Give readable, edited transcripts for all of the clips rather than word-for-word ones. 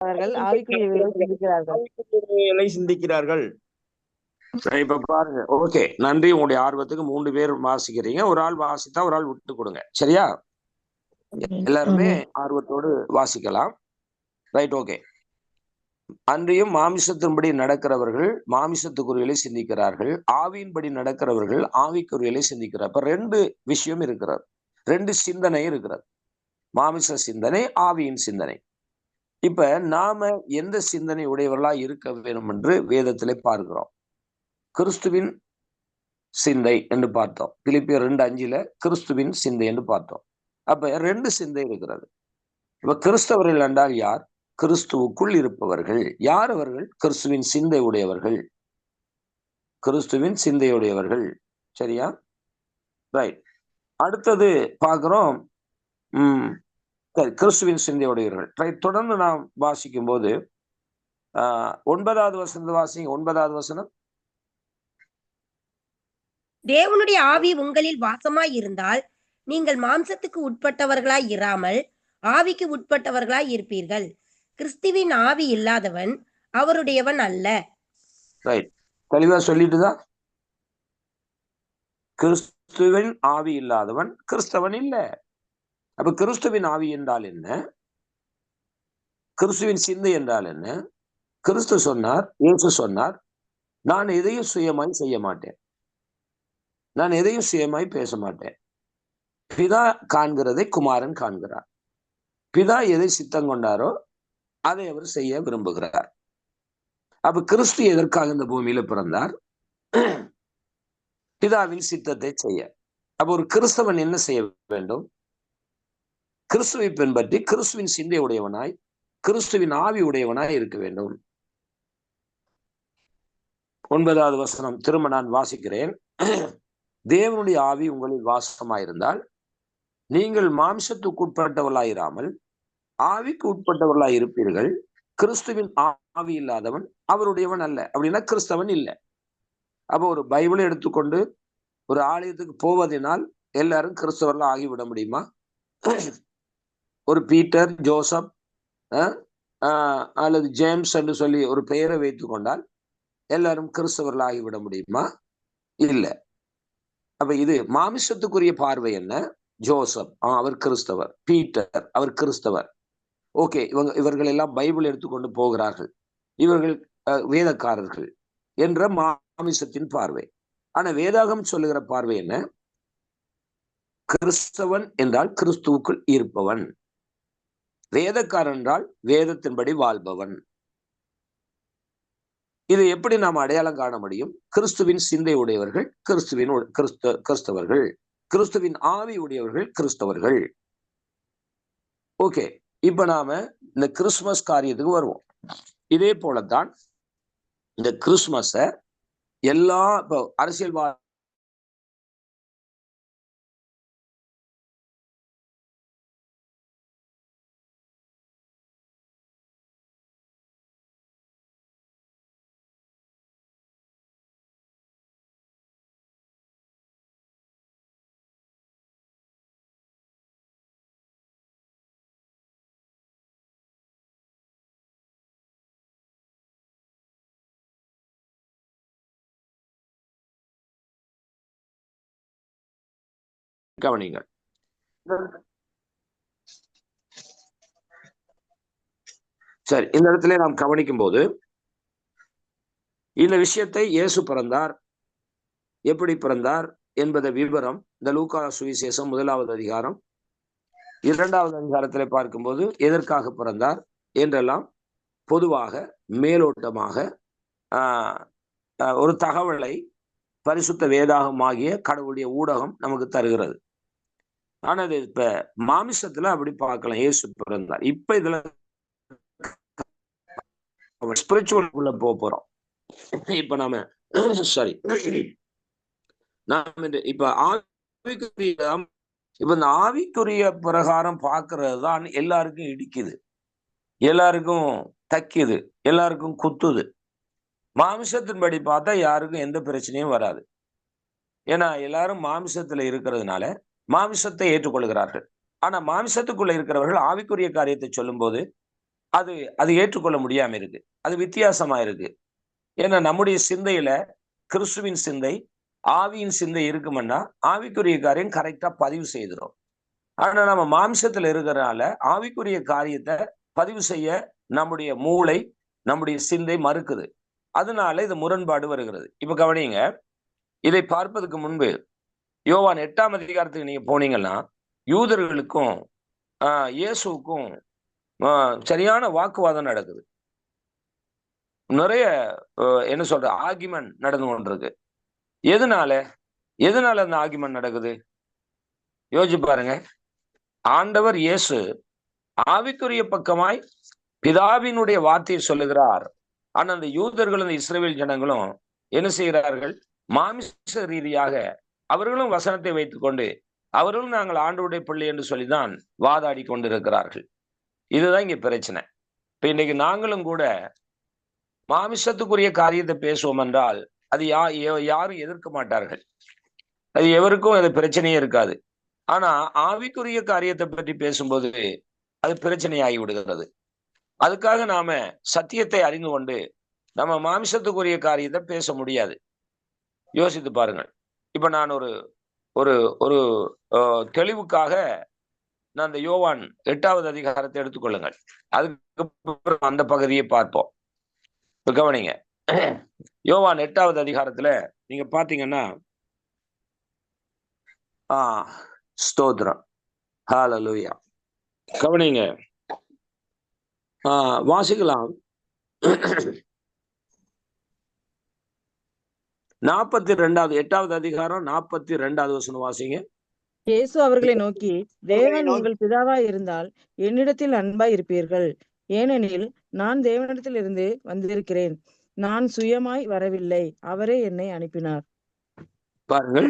அவர்கள் ஆவிக்குரியவைகளை சிந்திக்கிறார்கள். சிந்திக்கிறார்கள். இப்ப பாருங்க. ஓகே, நன்றி. உங்களுடைய ஆர்வத்துக்கு 3 பேர் வாசிக்கிறீங்க. ஒரு ஆள் வாசித்தா ஒரு ஆள் விட்டு கொடுங்க. சரியா? எல்லாருமே ஆர்வத்தோடு வாசிக்கலாம். Right, okay. அன்றியும் மாமிசத்தின்படி நடக்கிறவர்கள் மாமிசத்துக்குரியலை சிந்திக்கிறார்கள், ஆவியின்படி நடக்கிறவர்கள் ஆவிக்குரியலை சிந்திக்கிறார். இப்ப 2 விஷயம் இருக்கிறது, 2 சிந்தனை இருக்கிறது. மாமிச சிந்தனை, ஆவியின் சிந்தனை. இப்ப நாம எந்த சிந்தனை உடையவர்களா இருக்க வேண்டும் என்று வேதத்திலே பார்க்கிறோம். கிறிஸ்துவின் சிந்தை என்று பார்த்தோம். பிலிப்பியர் 2:5 கிறிஸ்துவின் சிந்தை என்று பார்த்தோம். அப்ப 2 சிந்தை இருக்கிறது. இப்ப கிறிஸ்தவர்கள் என்றால் யார்? கிறிஸ்துவுக்குள் இருப்பவர்கள். யார் அவர்கள்? கிறிஸ்துவின் சிந்தை உடையவர்கள். கிறிஸ்துவின் சிந்தையுடையவர்கள். சரியா? ரைட். அடுத்தது பார்க்கிறோம், கிறிஸ்துவின் சிந்தையுடையவர்கள். ரைட். தொடர்ந்து நாம் வாசிக்கும் போது 9வது வசனம் வாசிங்க. 9வது வசனம். தேவனுடைய ஆவி உங்களில் வாசமாய் இருந்தால் நீங்கள் மாம்சத்துக்கு உட்பட்டவர்களாய் இராமல் ஆவிக்கு உட்பட்டவர்களாய் இருப்பீர்கள். கிறிஸ்துவின் ஆவி இல்லாதவன் அவருடையவன் அல்ல. ரைட். தெளிவா சொல்லிட்டுதான். கிறிஸ்துவின் ஆவி இல்லாதவன் கிறிஸ்தவன் இல்ல. அப்ப கிறிஸ்துவின் ஆவி என்றால் என்ன? கிறிஸ்துவின் சிந்தை என்றால் என்ன? கிறிஸ்து சொன்னார், இயேசு சொன்னார், நான் எதையும் சுயமாய் செய்ய மாட்டேன், நான் எதையும் சுயமாய் பேச மாட்டேன். பிதா காண்கிறதை குமாரன் காண்கிறார். பிதா எதை சித்தம் கொண்டாரோ அதை அவர் செய்ய விரும்புகிறார். அப்ப கிறிஸ்து எதற்காக இந்த பூமியில பிறந்தார்? பிதாவின் சித்தத்தை செய்ய. அப்ப ஒரு கிறிஸ்தவன் என்ன செய்ய வேண்டும்? கிறிஸ்துவை பின்பற்றி கிறிஸ்துவின் சிந்தை உடையவனாய், கிறிஸ்துவின் ஆவி உடையவனாய் இருக்க வேண்டும். 9வது வசனம் திரும்ப நான் வாசிக்கிறேன். தேவனுடைய ஆவி உங்களில் வாசமாயிருந்தால் நீங்கள் மாம்சத்துக்கு உட்பட்டவர்களாயிராமல் ஆவிக்கு உட்பட்டவர்களாய் இருப்பீர்கள். கிறிஸ்துவின் ஆவி இல்லாதவன் அவருடையவன் அல்ல. அப்படின்னா கிறிஸ்தவன் இல்லை. அப்போ ஒரு பைபிளை எடுத்துக்கொண்டு ஒரு ஆலயத்துக்கு போவதனால் எல்லாரும் கிறிஸ்தவர்கள் ஆகிவிட முடியுமா? ஒரு பீட்டர், ஜோசப் அல்லது ஜேம்ஸ் என்று சொல்லி ஒரு பெயரை வைத்துக் கொண்டால் எல்லாரும் கிறிஸ்தவர்கள் ஆகிவிட முடியுமா? இல்லை. அப்ப இது மாமிசத்துக்குரிய பார்வை என்ன? ஜோசப் அவர் கிறிஸ்தவர், பீட்டர் அவர் கிறிஸ்தவர். ஓகே, இவர்கள் எல்லாம் பைபிள் எடுத்துக்கொண்டு போகிறார்கள், இவர்கள் வேதக்காரர்கள் என்ற மாமிசத்தின் பார்வை. ஆனா வேதாகம் சொல்லுகிற பார்வை என்ன? கிறிஸ்தவன் என்றால் கிறிஸ்துவுக்குள் இருப்பவன், வேதக்காரன் என்றால் வேதத்தின்படி வாழ்பவன். இதை எப்படி நாம் அடையாளம் காண முடியும்? கிறிஸ்துவின் சிந்தை உடையவர்கள் கிறிஸ்தவர்கள், கிறிஸ்துவின் ஆவி உடையவர்கள் கிறிஸ்தவர்கள். ஓகே, இப்ப நாம இந்த கிறிஸ்துமஸ் காரியத்துக்கு வருவோம். இதே போலத்தான் இந்த கிறிஸ்துமஸ எல்லா இப்போ அரசியல்வாத கவனிங்கள். சரி, இந்த இடத்துல நாம் கவனிக்கும் போது இந்த விஷயத்தை இயேசு பிறந்தார், எப்படி பிறந்தார் என்பதை விவரம் இந்த லூக்கா சுவிசேஷம் 1வது அதிகாரம் 2வது அதிகாரத்திலே பார்க்கும்போது எதற்காக பிறந்தார் என்றெல்லாம் பொதுவாக மேலோட்டமாக ஒரு தகவலை பரிசுத்த வேதாகமாகிய கடவுளுடைய ஊடகம் நமக்கு தருகிறது. ஆனா இது இப்ப மாமிசத்துல அப்படி பார்க்கலாம். இயேசு பிறந்தார். இப்ப இதுல ஸ்பிரிச்சுவலுக்குள்ள போறோம். இப்ப நாம சாரி நாம இப்ப ஆவிக்குரிய இப்ப இந்த ஆவிக்குரிய பிரகாரம் பார்க்கறது தான் எல்லாருக்கும் இடிக்குது, எல்லாருக்கும் தக்கிது, எல்லாருக்கும் குத்துது. மாமிசத்தின்படி பார்த்தா யாருக்கும் எந்த பிரச்சனையும் வராது. ஏன்னா எல்லாரும் மாமிசத்துல இருக்கிறதுனால மாமிசத்தை ஏற்றுக்கொள்கிறார்கள். ஆனா மாமிசத்துக்குள்ள இருக்கிறவர்கள் ஆவிக்குரிய காரியத்தை சொல்லும் போது அது அது ஏற்றுக்கொள்ள முடியாம இருக்கு. அது வித்தியாசமா இருக்கு. ஏன்னா நம்முடைய சிந்தையில கிறிஸ்துவின் சிந்தை, ஆவியின் சிந்தை இருக்குமென்னா ஆவிக்குரிய காரியம் கரெக்டா பதிவு செய்திடும். ஆனா நம்ம மாம்சத்துல இருக்கிறனால ஆவிக்குரிய காரியத்தை பதிவு செய்ய நம்முடைய மூளை, நம்முடைய சிந்தை மறுக்குது. அதனால இது முரண்பாடு வருகிறது. இப்ப கவனிங்க, இதை பார்ப்பதற்கு முன்பு யோவான் 8ஆம் அதிகாரத்துக்கு நீங்க போனீங்கன்னா யூதர்களுக்கும் இயேசுவுக்கும் சரியான வாக்குவாதம் நடக்குது. நிறைய என்ன சொல்ற ஆர்கியுமென்ட் நடந்து கொண்டிருக்கு. எதனால எதனால அந்த ஆர்கியுமென்ட் நடக்குது யோசிச்சு பாருங்க. ஆண்டவர் இயேசு ஆவிக்குரிய பக்கமாய் பிதாவினுடைய வார்த்தையை சொல்லுகிறார். ஆனா அந்த யூதர்களும் அந்த இஸ்ரவேல் ஜனங்களும் என்ன செய்கிறார்கள்? மாமிச ரீதியாக அவர்களும் வசனத்தை வைத்துக் கொண்டு அவர்களும் நாங்கள் ஆண்டவருடைய பிள்ளை என்று சொல்லிதான் வாதாடி கொண்டிருக்கிறார்கள். இதுதான் இங்க பிரச்சனை. இப்ப இன்னைக்கு நாங்களும் கூட மாமிசத்துக்குரிய காரியத்தை பேசுவோம் என்றால் அது யாரும் எதிர்க்க மாட்டார்கள். அது எவருக்கும் அது பிரச்சனையே இருக்காது. ஆனா ஆவிக்குரிய காரியத்தை பற்றி பேசும்போது அது பிரச்சனையாகி விடுகிறது. அதுக்காக நாம சத்தியத்தை அறிந்து கொண்டு நம்ம மாமிசத்துக்குரிய காரியத்தை பேச முடியாது. யோசித்து பாருங்கள். இப்ப நான் ஒரு ஒரு ஒரு தெளிவுக்காக நான் இந்த யோவான் 8ஆவது அதிகாரத்தை எடுத்துக்கொள்ளுங்கள். அதுக்கு அந்த பகுதியை பார்ப்போம். கவனிங்க, யோவான் 8ஆவது அதிகாரத்துல நீங்க பாத்தீங்கன்னா ஸ்தோத்திரம், ஹல்லேலூயா. கவனிங்க, வாசிக்கலாம். 42வது 8ஆவது அதிகாரம் 42வது வசனம் வாசிங்க. இயேசு அவர்களை நோக்கி, தேவன் உங்கள் பிதாவாய் இருந்தால் என்னிடத்தில் அன்பாய் இருப்பீர்கள். ஏனெனில் நான் தேவனிடத்தில் இருந்து வந்திருக்கிறேன். நான் சுயமாய் வரவில்லை, அவரே என்னை அனுப்பினார். பாருங்கள்,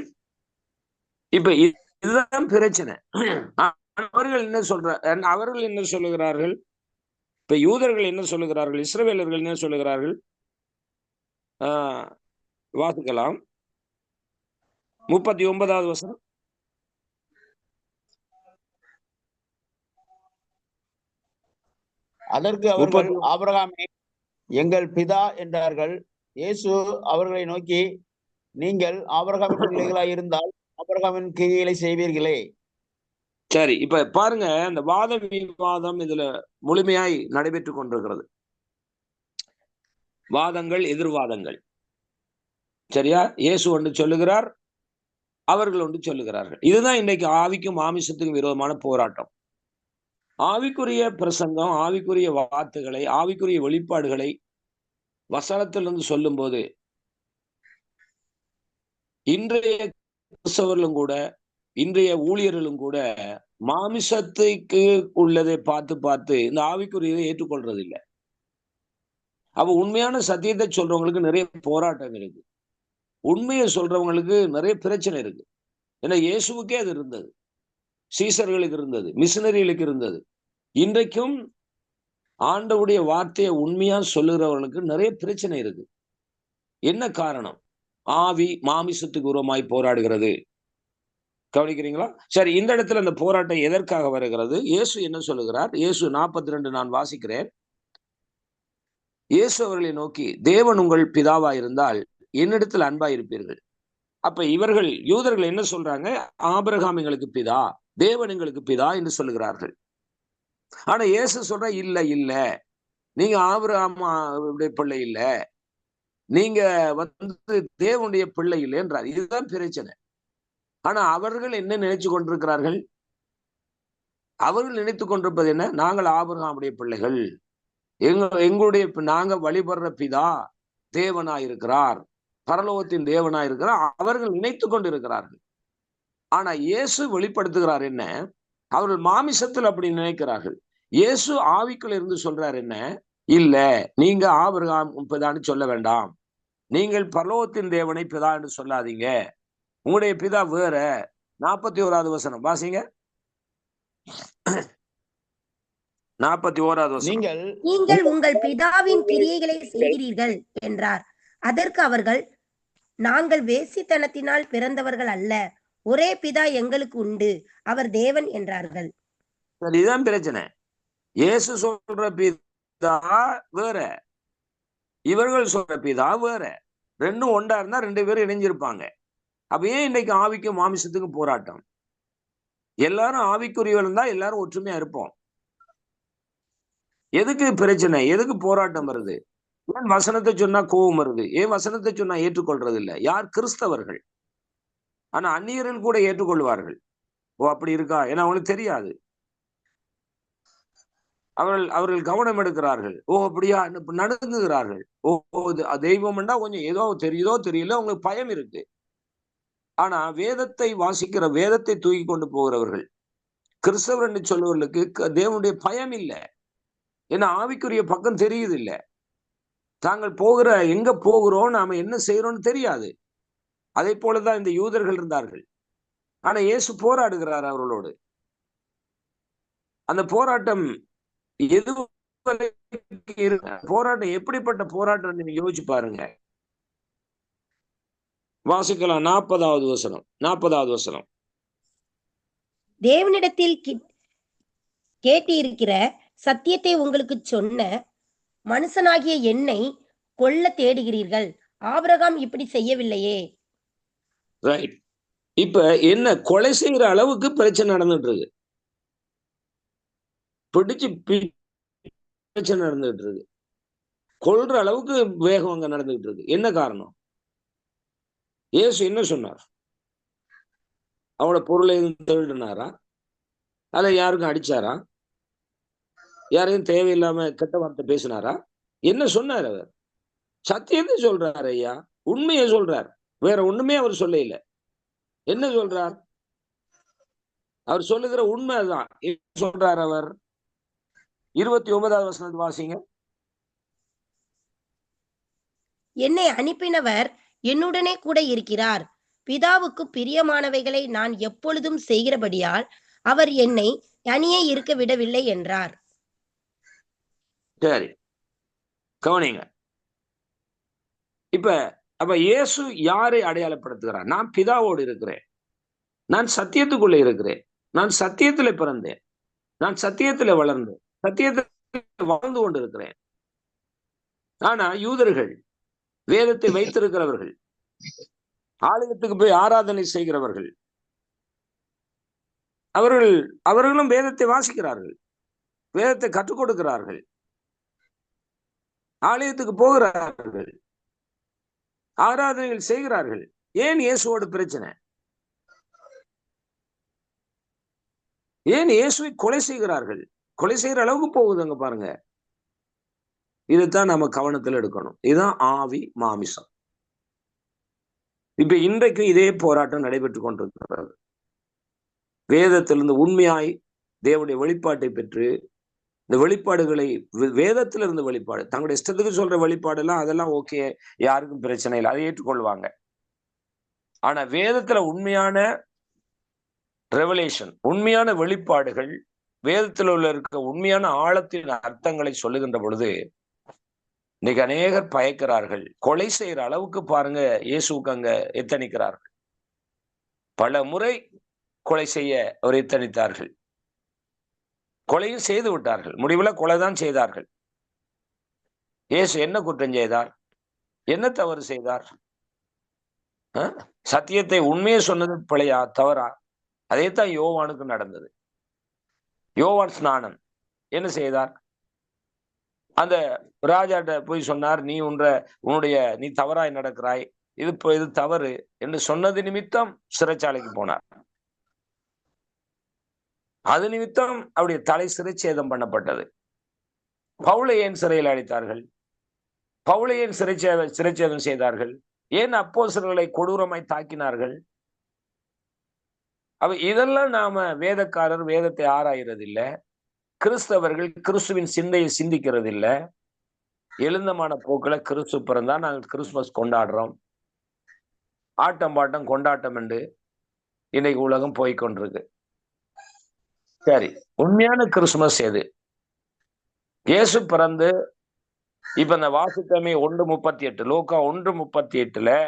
இப்ப இதுதான் பிரச்சனை. அவர்கள் என்ன சொல்லுகிறார்கள்? இப்ப யூதர்கள் என்ன சொல்லுகிறார்கள்? இஸ்ரவேலர்கள் என்ன சொல்லுகிறார்கள்? வாசிக்கலாம். 39வது வசனம். அதற்கு அவர்கள் ஆபிரகாமே எங்கள் பிதா என்றார்கள். இயேசு அவர்களை நோக்கி, நீங்கள் ஆபிரகாமின் பிள்ளைகளாய் இருந்தால் ஆபிரகாமின் கிரியைகளை செய்வீர்களே. சரி, இப்ப பாருங்க, அந்த வாத விவாதம் இதுல முழுமையாய் நடைபெற்றுக் கொண்டிருக்கிறது. வாதங்கள், எதிர்வாதங்கள். சரியா? இயேசு ஒன்று சொல்லுகிறார், அவர்கள் ஒன்று சொல்லுகிறார்கள். இதுதான் இன்னைக்கு ஆவிக்கும் மாமிசத்துக்கும் விரோதமான போராட்டம். ஆவிக்குரிய பிரசங்கம், ஆவிக்குரிய வார்த்தைகளை, ஆவிக்குரிய வெளிப்பாடுகளை வசனத்திலிருந்து சொல்லும் போது இன்றைய கிறிஸ்தவர்களும் கூட, இன்றைய ஊழியர்களும் கூட மாமிசத்துக்கு உள்ளதை பார்த்து பார்த்து இந்த ஆவிக்குரியதை ஏற்றுக்கொள்றது இல்லை. அப்ப உண்மையான சத்தியத்தை சொல்றவங்களுக்கு நிறைய போராட்டம் இருக்கு. உண்மையை சொல்றவங்களுக்கு நிறைய பிரச்சனை இருக்கு. ஏன்னா இயேசுவுக்கே அது இருந்தது, சீசர்களுக்கு இருந்தது, மிஷினரிகளுக்கு இருந்தது. இன்றைக்கும் ஆண்டவருடைய வார்த்தையை உண்மையா சொல்லுகிறவர்களுக்கு நிறைய பிரச்சனை இருக்கு. என்ன காரணம்? ஆவி மாமிசத்துக்கு உரமாய் போராடுகிறது. கவனிக்கிறீங்களா? சரி, இந்த இடத்துல அந்த போராட்டம் எதற்காக வருகிறது? இயேசு என்ன சொல்லுகிறார்? இயேசு 42 நான் வாசிக்கிறேன். இயேசு அவர்களை நோக்கி, தேவன் உங்கள் பிதாவா இருந்தால் என்னிடத்தில் அன்பா இருப்பீர்கள். அப்ப இவர்கள் யூதர்கள் என்ன சொல்றாங்க? ஆபிரகாம் எங்களுக்கு பிதா, தேவன் எங்களுக்கு பிதா என்று சொல்லுகிறார்கள். ஆனா இயேசு சொல்ற, இல்ல இல்ல, நீங்க ஆபிரகாமுடைய பிள்ளை இல்ல, நீங்க தேவனுடைய பிள்ளை இல்லை என்றார். இதுதான் பிரச்சனை. ஆனா அவர்கள் என்ன நினைச்சு கொண்டிருக்கிறார்கள்? அவர்கள் நினைத்துக் கொண்டிருப்பது என்ன? நாங்கள் ஆபிரகாமுடைய பிள்ளைகள், எங்களுடைய நாங்க வழிபடுற பிதா தேவனாயிருக்கிறார், பரலோகத்தின் தேவனாயிருக்கிறார், அவர்கள் நினைத்துக் கொண்டிருக்கிறார்கள். ஆனா இயேசு வெளிப்படுத்துகிறார் என்ன? அவர்கள் மாமிசத்தில் அப்படி நினைக்கிறார்கள். இயேசு ஆவிக்குள் இருந்து சொல்றார் என்ன? இல்ல, நீங்க ஆபிரகாம் பிதான்னு சொல்ல வேண்டாம், நீங்கள் பரலோகத்தின் தேவனை பிதா என்று சொல்லாதீங்க, உங்களுடைய பிதா வேற. 41வது வசனம் வாசிங்க. 41வது வசனம். நீங்கள் உங்கள் பிதாவின் கிரியைகளை செய்கிறீர்கள் என்றார். அதற்கு அவர்கள், நாங்கள் வேசித்தனத்தினால் பிறந்தவர்கள் அல்ல, ஒரே பிதா எங்களுக்கு உண்டு, அவர் தேவன் என்றார்கள். இதுதான் பிரச்சனை. இயேசு சொல்ற பிதா வேற, இவர்கள் சொல்ற பிதா வேற. ரெண்டும் ஒன்றா இருந்தா 2 பேரும் இணைஞ்சிருப்பாங்க. அப்ப ஏன் இன்னைக்கு ஆவிக்கும் மாமிசத்துக்கும் போராட்டம்? எல்லாரும் ஆவிக்குரியவர்கள் தான் எல்லாரும் ஒற்றுமையா இருப்போம். எதுக்கு பிரச்சனை? எதுக்கு போராட்டம் வருது? ஏன் வசனத்தை சொன்னா கோபம் வருது? ஏன் வசனத்தை சொன்னா ஏற்றுக்கொள்றது இல்லை? யார்? கிறிஸ்தவர்கள். ஆனா அந்நியர்கள் கூட ஏற்றுக்கொள்வார்கள். ஓ அப்படி இருக்கா? ஏன்னா அவங்களுக்கு தெரியாது. அவர்கள் கவனம் எடுக்கிறார்கள். ஓ அப்படியா? நடுங்குகிறார்கள். ஓ தெய்வம்னா கொஞ்சம் ஏதோ தெரியுதோ தெரியல, அவங்களுக்கு பயம் இருக்கு. ஆனா வேதத்தை வாசிக்கிற, வேதத்தை தூக்கி கொண்டு போகிறவர்கள், கிறிஸ்தவர் என்று சொல்லுவர்களுக்கு தேவனுடைய பயம் இல்லை. ஏன்னா ஆவிக்குரிய பக்கம் தெரியுது இல்ல. தாங்கள் போகிற எங்க போகிறோம், நாம என்ன செய்யறோம்னு தெரியாது. அதே போலதான் இந்த யூதர்கள் இருந்தார்கள். ஆனா இயேசு போராடுகிறார் அவர்களோடு. அந்த போராட்டம் எது போராட்டம் எப்படிப்பட்ட போராட்டம் நீங்க யோசிச்சு பாருங்க. வாசிக்கலாம் 40வது வசனம். 40வது வசனம். தேவனிடத்தில் கேட்டிருக்கிற சத்தியத்தை உங்களுக்கு சொன்ன மனுஷனாகிய என்னை கொல்ல தேடுகிறீர்கள். ஆபிரகாம் இப்படி செய்யவில்லையே. ரைட். இப்ப என்ன, கொலை செய்யற அளவுக்கு பிரச்சனை நடந்துட்டு இருக்கு. பிடிச்சு பிரச்சனை நடந்துட்டு இருக்கு. கொல்ற அளவுக்கு வேகம் அங்க நடந்துகிட்டு இருக்கு. என்ன காரணம்? இயேசு என்ன சொன்னார்? அவனோட பொருளை திருடினாரா? அல்ல யாருக்கும் அடிச்சாரா? யாரையும் தேவையில்லாம கெட்ட வார்த்தை பேசினாரா? என்ன சொன்னார்? அவர் சத்தியத்தை சொல்றாரு ஐயா, உண்மையை சொல்றார். வேற ஒண்ணுமே அவர் சொல்ல இல்லை. என்ன சொல்றார்? அவர் சொல்லுகிற உண்மைதான் சொல்றார். அவர் 29வது வசனத்தை வாசிங்க. என்னை அனுப்பினவர் என்னுடனே கூட இருக்கிறார். பிதாவுக்கு பிரியமானவைகளை நான் எப்பொழுதும் செய்கிறபடியால் அவர் என்னை தனியே இருக்க விடவில்லை என்றார். சரி, கவனிங்க. அப்ப இயேசு யாரை அடையாளப்படுத்துகிறார்? நான் பிதாவோடு இருக்கிறேன், நான் சத்தியத்துக்குள்ள இருக்கிறேன், நான் சத்தியத்துல பிறந்தேன், நான் சத்தியத்துல வளர்ந்தேன், சத்தியத்தில் வாழ்ந்து கொண்டு இருக்கிறேன். ஆனா யூதர்கள், வேதத்தை வைத்திருக்கிறவர்கள், ஆலயத்துக்கு போய் ஆராதனை செய்கிறவர்கள், அவர்களும் வேதத்தை வாசிக்கிறார்கள், வேதத்தை கற்றுக் கொடுக்கிறார்கள், ஆலயத்துக்கு போகிறார்கள், ஆராதனைகள் செய்கிறார்கள். ஏன் இயேசுவோட பிரச்சனை? ஏன் இயேசுவை கொலை செய்கிறார்கள்? கொலை செய்யற அளவுக்கு போகுதுங்க பாருங்க. இதுதான் நம்ம கவனத்தில் எடுக்கணும். இதுதான் ஆவி மாமிசம். இப்ப இன்றைக்கு இதே போராட்டம் நடைபெற்றுக் கொண்டிருக்கிறது. வேதத்திலிருந்து உண்மையாய் தேவனுடைய வெளிப்பாட்டை பெற்று, இந்த வெளிப்பாடுகளை வேதத்திலிருந்து வெளிப்பாடு, தங்களுடைய இஷ்டத்துக்கு சொல்ற வெளிப்பாடு எல்லாம் அதெல்லாம் ஓகே, யாருக்கும் பிரச்சனை இல்லை, அதை ஏற்றுக்கொள்வாங்க. ஆனா வேதத்துல உண்மையான ரெவலேஷன், உண்மையான வெளிப்பாடுகள், வேதத்தில் உள்ள இருக்க உண்மையான ஆழத்தின் அர்த்தங்களை சொல்லுகின்ற பொழுது இன்னைக்கு அநேகர் பயக்கிறார்கள். கொலை செய்யற அளவுக்கு பாருங்க இயேசுக்கு அங்க எத்தனிக்கிறார்கள். பல முறை கொலை செய்ய அவர் எத்தனித்தார்கள். கொலையும் செய்து விட்டார்கள். முடிவுல கொலைதான் செய்தார்கள். இயேசு என்ன குற்றம் செய்தார்? என்ன தவறு செய்தார்? சத்தியத்தை உண்மையை சொன்னது பிழையா, தவறா? அதேதான் யோவானுக்கு நடந்தது. யோவான் ஸ்நானன் என்ன செய்தார்? அந்த ராஜாட்ட போய் சொன்னார், நீ தவறாய் நடக்கிறாய், இது தவறு என்று சொன்னது நிமித்தம் சிறைச்சாலைக்கு போனார். அது நிமித்தம் அவருடைய தலை சிறைச்சேதம் பண்ணப்பட்டது. பவுலை ஏன் சிறையில் அடைத்தார்கள்? பவுலை ஏன் சிறைச்சேதம் செய்தார்கள்? ஏன் அப்போஸ்தலர்களை கொடூரமாய் தாக்கினார்கள்? இதெல்லாம் நாம வேதக்காரர் வேதத்தை ஆராய்றது இல்லை. கிறிஸ்தவர்கள் கிறிஸ்துவின் சிந்தையை சிந்திக்கிறது இல்லை. எழுந்தமான போக்குல கிறிஸ்து பிறந்தா நாங்கள் கிறிஸ்துமஸ் கொண்டாடுறோம், ஆட்டம் பாட்டம் கொண்டாட்டம் என்று இன்னைக்கு உலகம் போய்கொண்டிருக்கு. சரி, உண்மையான கிறிஸ்துமஸ் எது? இயேசு பிறந்து இப்ப இந்த வாசித்தமே 1:38, லூக்கா 1:38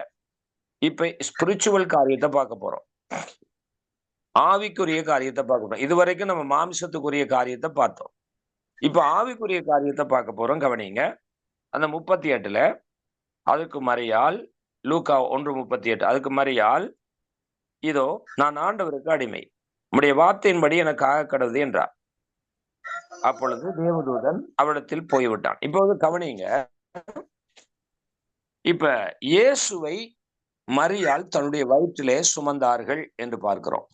இப்ப ஸ்பிரிச்சுவல் காரியத்தை பார்க்க போறோம், ஆவிக்குரிய காரியத்தை பார்க்க போறோம். இதுவரைக்கும் நம்ம மாம்சத்துக்குரிய காரியத்தை பார்த்தோம். இப்ப ஆவிக்குரிய காரியத்தை பார்க்க போறோம், கவனிங்க. அந்த 38 அதுக்கு மறியால், லூக்கா 1:38 அதுக்கு மறியால், இதோ நான் ஆண்டவருக்கு அடிமை, உம்முடைய வார்த்தையின்படி எனக்கு ஆக கடவுது என்றார். அப்பொழுது தேவதூதன் அவரிடத்தில் போய்விட்டான். இப்போது கவனிங்க, இப்ப இயேசுவை மரியாள் தன்னுடைய வயிற்றிலே சுமந்தார்கள் என்று பார்க்கிறோம்.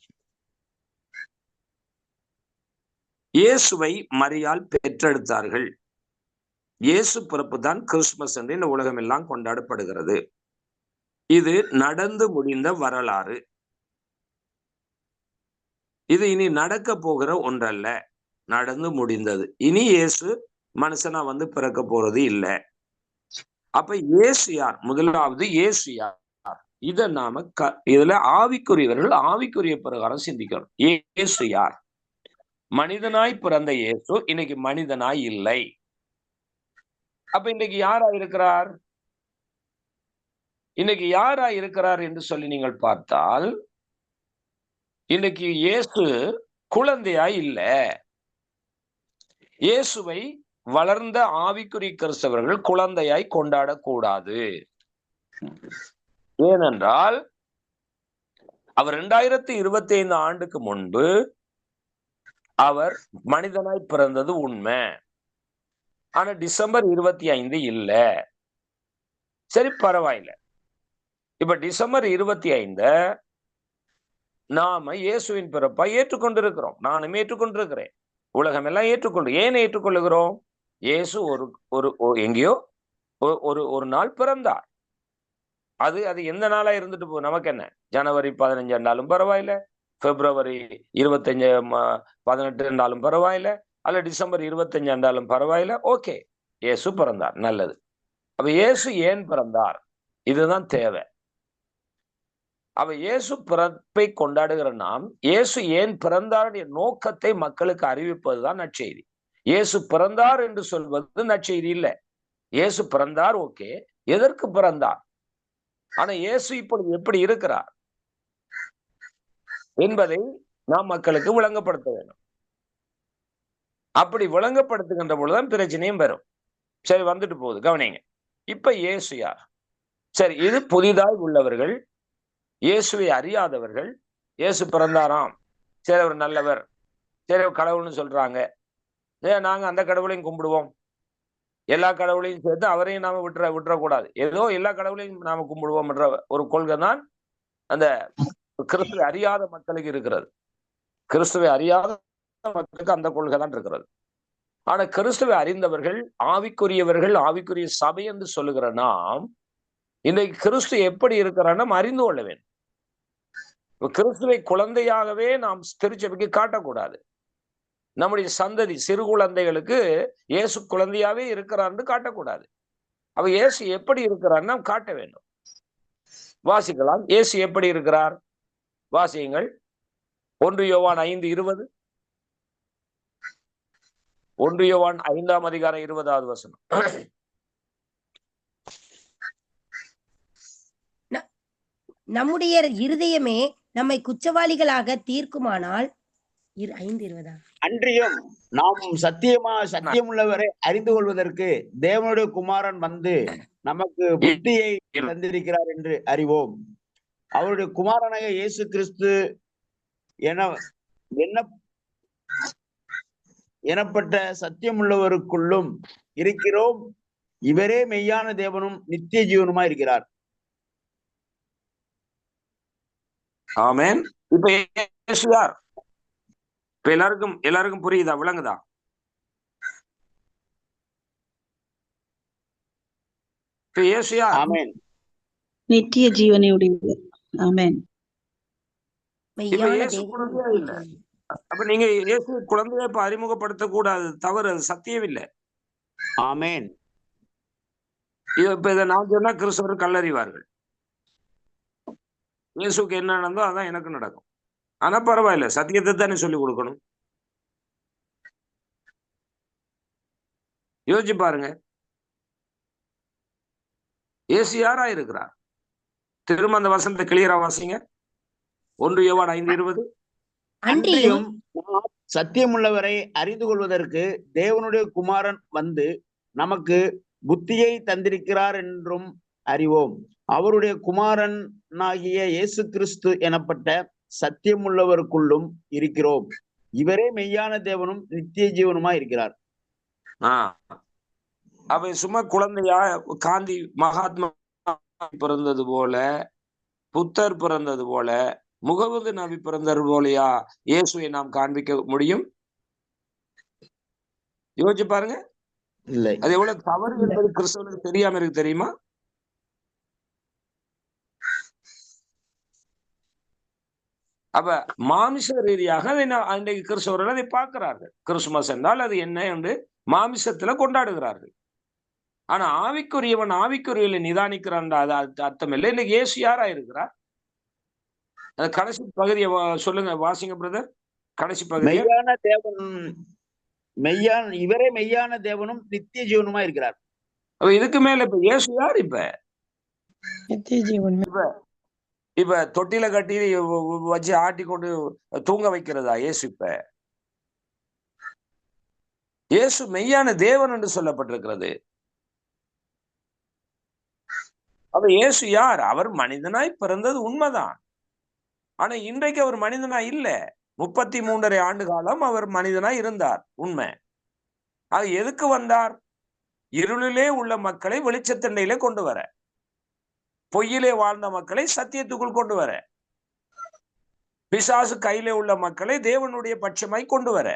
இயேசுவை மரியாள் பெற்றெடுத்தார்கள். இயேசு பிறப்பு தான் கிறிஸ்துமஸ் என்று இந்த உலகம் எல்லாம் கொண்டாடப்படுகிறது. இது நடந்து முடிந்த வரலாறு. இது இனி நடக்க போகிற ஒன்றல்ல, நடந்து முடிந்தது. இனி இயேசு மனுஷனா வந்து பிறக்க போறது இல்லை. அப்ப இயேசு யார்? முதலாவது இயேசு யார்? இத நாம இதுல ஆவிக்குரியவர்கள் ஆவிக்குரிய பிரகாரம் சிந்திக்கணும். இயேசு யார்? மனிதனாய் பிறந்த இயேசு இன்னைக்கு மனிதனாய் இல்லை. அப்ப இன்னைக்கு யாரா இருக்கிறார்? இன்னைக்கு யாரா இருக்கிறார் என்று சொல்லி நீங்கள் பார்த்தால், இன்னைக்கு இயேசு குழந்தையாய் இல்ல. இயேசுவை வளர்ந்த ஆவிக்குரிய கிறிஸ்தவர்கள் குழந்தையாய் கொண்டாடக்கூடாது. ஏனென்றால் அவர் 2025 ஆண்டுக்கு முன்பு அவர் மனிதனாய் பிறந்தது உண்மை. ஆனா டிசம்பர் 25 இல்ல. சரி, பரவாயில்ல. இப்ப டிசம்பர் 25 நாம இயேசுவின் பிறப்பா ஏற்றுக்கொண்டிருக்கிறோம். நானும் ஏற்றுக்கொண்டிருக்கிறேன். உலகம் எல்லாம் ஏற்றுக்கொண்டு. ஏன் ஏற்றுக்கொள்ளுகிறோம்? இயேசு எங்கேயோ ஒரு நாள் பிறந்தார். அது எந்த நாளா இருந்துட்டு போ, நமக்கு என்ன? ஜனவரி 15 இருந்தாலும் பரவாயில்ல, பிப்ரவரி 25 18 இருந்தாலும் பரவாயில்ல, அல்ல டிசம்பர் 25 இருந்தாலும் பரவாயில்ல. ஓகே, இயேசு பிறந்தார், நல்லது. அப்ப இயேசு ஏன் பிறந்தார்? இதுதான் தேவை. அவ இயேசு பிறப்பை கொண்டாடுகிற நாம் இயேசு ஏன் பிறந்தாருடைய நோக்கத்தை மக்களுக்கு அறிவிப்பதுதான் நற்செய்தி. இயேசு பிறந்தார் என்று சொல்வது நற்செய்தி இல்லை. இயேசு பிறந்தார், ஓகே, எதற்கு பிறந்தார்? ஆனா இயேசு இப்பொழுது எப்படி இருக்கிறார் என்பதை நாம் மக்களுக்கு விளங்கப்படுத்த வேண்டும். அப்படி விளங்கப்படுத்துகின்ற பொழுதுதான் பிரச்சனையும் வரும். சரி, வந்துட்டு போகுது, கவனிங்க. இப்ப இயேசு யார்? சரி, இது புதிதாய் உள்ளவர்கள், இயேசுவை அறியாதவர்கள். இயேசு பிறந்தாராம், சரி அவர் நல்லவர், சரி அவர் கடவுள்னு சொல்றாங்க, நாங்க அந்த கடவுளையும் கும்பிடுவோம், எல்லா கடவுளையும் சேர்த்து அவரையும் நாம விட்டுறக்கூடாது, ஏதோ எல்லா கடவுளையும் நாம கும்பிடுவோம் என்ற ஒரு கொள்கை தான் அந்த கிறிஸ்துவை அறியாத மக்களுக்கு இருக்கிறது. கிறிஸ்துவை அறியாத மக்களுக்கு அந்த கொள்கை தான் இருக்கிறது. ஆனா கிறிஸ்துவை அறிந்தவர்கள், ஆவிக்குரியவர்கள், ஆவிக்குரிய சபை என்று சொல்லுகிற நாம் இன்றைக்கு கிறிஸ்து எப்படி இருக்கிறான்னு அறிந்து கொள்ள வேண்டும். கிறிஸ்துவை குழந்தையாகவே நாம் திருச்சபைக்கு காட்டக்கூடாது. நம்முடைய சந்ததி சிறு குழந்தைகளுக்கு இயேசு குழந்தையாவே இருக்கிறான்னு காட்டக்கூடாது. அவ இயேசு எப்படி இருக்கிறார் நாம் காட்ட வேண்டும். வாசிக்கலாம், இயேசு எப்படி இருக்கிறார்? வாசியுங்கள். 1 யோவான் 5:20. 1 யோவான் 5ஆம் அதிகாரம் 20வது வசனம். நம்முடைய இருதயமே நம்மை குற்றவாளிகளாக தீர்க்குமானால் 5:20 அன்றியும் நாம் சத்தியமுள்ளவரை அறிந்து கொள்வதற்கு தேவனுடைய குமாரன் வந்து நமக்கு புத்தியை தந்திருக்கிறார் என்று அறிவோம். அவருடைய குமாரனாக இயேசு கிறிஸ்து எனப்பட்ட சத்தியமுள்ளவருக்குள்ளும் இருக்கிறோம். இவரே மெய்யான தேவனும் நித்திய ஜீவனுமா இருக்கிறார். ஆமென். இப்ப இயேசு யார்? இப்ப எல்லாருக்கும் புரியுதா, விளங்குதா? இப்ப இயேசு யார்? ஆமென். நித்திய ஜீவனை உடையவர். ஆமென். இப்ப இயேசு குழந்தையா இல்ல. அப்ப நீங்க இயேசு குழந்தைய இப்ப அறிமுகப்படுத்த கூடாது, தவறு, அது சத்தியம் இல்லை. ஆமென். இப்ப இதை நான் சொன்னா கிறிஸ்தவர் கல்லறிவார்கள். இயேசுக்கு என்ன நடந்தோ அதான் எனக்கு நடக்கும். ஆனா பரவாயில்ல, சத்தியத்தை தானே சொல்லி கொடுக்கணும். யோசிச்சு பாருங்க, இயேசு யாரா இருக்கிறார்? திரும்ப அந்த வசனத்தை கிளியரா வாசிங்க. 1 யோவான் 5:20. அன்றியும் சத்தியமுள்ளவரை அறிந்து கொள்வதற்கு தேவனுடைய குமாரன் வந்து நமக்கு புத்தியை தந்திருக்கிறார் என்றும் அறிவோம். அவருடைய குமாரனாகிய இயேசு கிறிஸ்து எனப்பட்ட சத்தியமுள்ளவருக்குள்ளும் இருக்கிறோம். இவரே மெய்யான தேவனும் நித்திய ஜீவனுமா இருக்கிறார். அவ சும்மா குழந்தையா காந்தி மகாத்மா பிறந்தது போல, புத்தர் பிறந்தது போல, முகமது நபி பிறந்தது போலயா இயேசுவை நாம் காண்பிக்க முடியும்? யோசிச்சு பாருங்க. இல்லை, அது எவ்வளவு தவறு என்பது கிறிஸ்தவனுக்கு தெரியாம இருக்கு தெரியுமா? அப்ப மாமிச ரீதியாக அன்றைக்கு கிறிஸ்தவர்கள் அதை பார்க்கிறார்கள். கிறிஸ்துமஸ் என்றால் அது என்ன என்று மாமிசத்துல கொண்டாடுகிறார்கள். ஆனா ஆவிக்குரியவன் ஆவிக்குரியலை நிதானிக்கிறான் அர்த்தம் இல்லை. இன்னைக்கு இயேசு யாரா இருக்கிறார்? அந்த கடைசி பகுதியை சொல்லுங்க, வாசிங்க பிரதர். கடைசி பகுதி. மெய்யான தேவன், இவரே மெய்யான தேவனும் நித்திய ஜீவனுமா இருக்கிறார். அப்ப இதுக்கு மேல இப்ப இயேசு யார்? இப்ப நித்திய ஜீவன். இப்ப தொட்டில கட்டி வச்சு ஆட்டி கொண்டு தூங்க வைக்கிறதா இயேசு? இப்ப இயேசு மெய்யான தேவன் என்று சொல்லப்பட்டிருக்கிறது. அப்ப இயேசு யார்? அவர் மனிதனாய் பிறந்தது உண்மைதான். ஆனா இன்றைக்கு அவர் மனிதனா இல்ல. 33.5 ஆண்டு காலம் அவர் மனிதனாய் இருந்தார், உண்மை. அது எதுக்கு வந்தார்? இருளிலே உள்ள மக்களை வெளிச்சத்தண்டையிலே கொண்டு வர, பொய்யிலே வாழ்ந்த மக்களை சத்தியத்துக்குள் கொண்டு வர, பிசாசு கையிலே உள்ள மக்களை தேவனுடைய பட்சமாய் கொண்டு வர.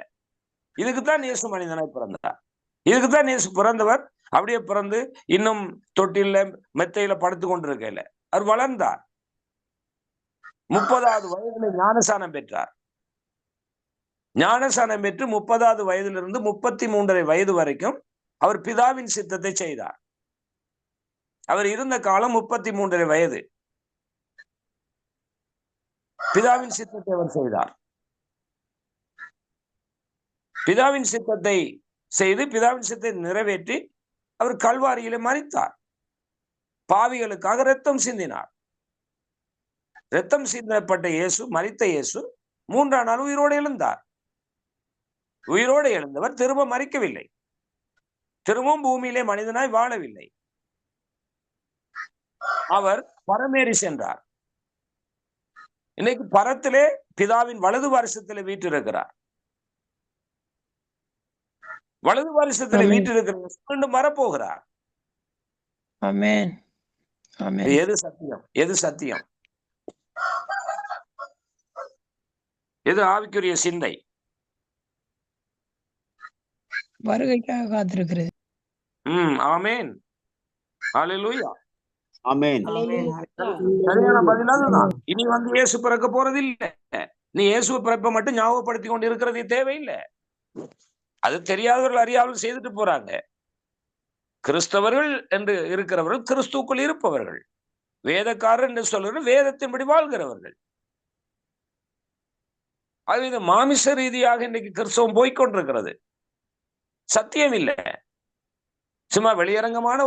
இதுக்குத்தான் இயேசு மனிதனாய் பிறந்தார். இதுக்குத்தான் இயேசு பிறந்தவர். அப்படியே பிறந்து இன்னும் தொட்டில மெத்தையில படுத்து கொண்டிருக்கல, அவர் வளர்ந்தார். 30வது வயதுல ஞானசானம் பெற்றார். ஞானசானம் பெற்று 30வது வயதிலிருந்து 33.5 வயது வரைக்கும் அவர் பிதாவின் சித்தத்தை செய்தார். அவர் இருந்த காலம் 33.5 வயது. பிதாவின் சித்தத்தை அவர் செய்தார். பிதாவின் சித்தத்தை செய்து பிதாவின் சித்தத்தை நிறைவேற்றி அவர் கல்வாரியிலே மரித்தார். பாவிகளுக்காக இரத்தம் சிந்தினார். இரத்தம் சிந்தப்பட்ட இயேசு, மரித்த இயேசு 3ஆம் நாள் உயிரோடு எழுந்தார். உயிரோடு எழுந்தவர் திரும்ப மரிக்கவில்லை, திரும்பவும் பூமியிலே மனிதனாய் வாழவில்லை. அவர் பரமேறி சென்றார். இன்னைக்கு பரத்திலே பிதாவின் வலது வருஷத்திலே வீற்றிருக்கிறார். வலது வருஷத்திலே வீற்றிருக்கிறார், மீண்டும் வரப்போகிறார். ஆமென். ஆமென். எது சத்தியம்? எது சத்தியம்? எது ஆவிக்குரிய சிந்தை? வருகைக்காக காத்திருக்கிறது. ஆமென். ஹல்லேலூயா. ஆமென். சரியான பதில் அதுதான். இனி இயேசு பிறக்க போறது இல்ல. நீ இயேசு பிறப்பை மட்டும் ஞாபகப்படுத்தி கொண்டு இருக்கிறது தேவையில்லை. அது தெரியாதவர்கள் அறியாமல் செய்துட்டு போறாங்க. கிறிஸ்தவர்கள் என்று இருக்கிறவர்கள் கிறிஸ்துக்குள் இருப்பவர்கள், வேதக்காரர் என்று சொல்ற வேதத்தின்படி வாழ்கிறவர்கள். அது இது மாமிச ரீதியாக இன்னைக்கு கிறிஸ்தவம் போய்கொண்டிருக்கிறது. சத்தியம் இல்லை. சும்மா வெளியரங்கமான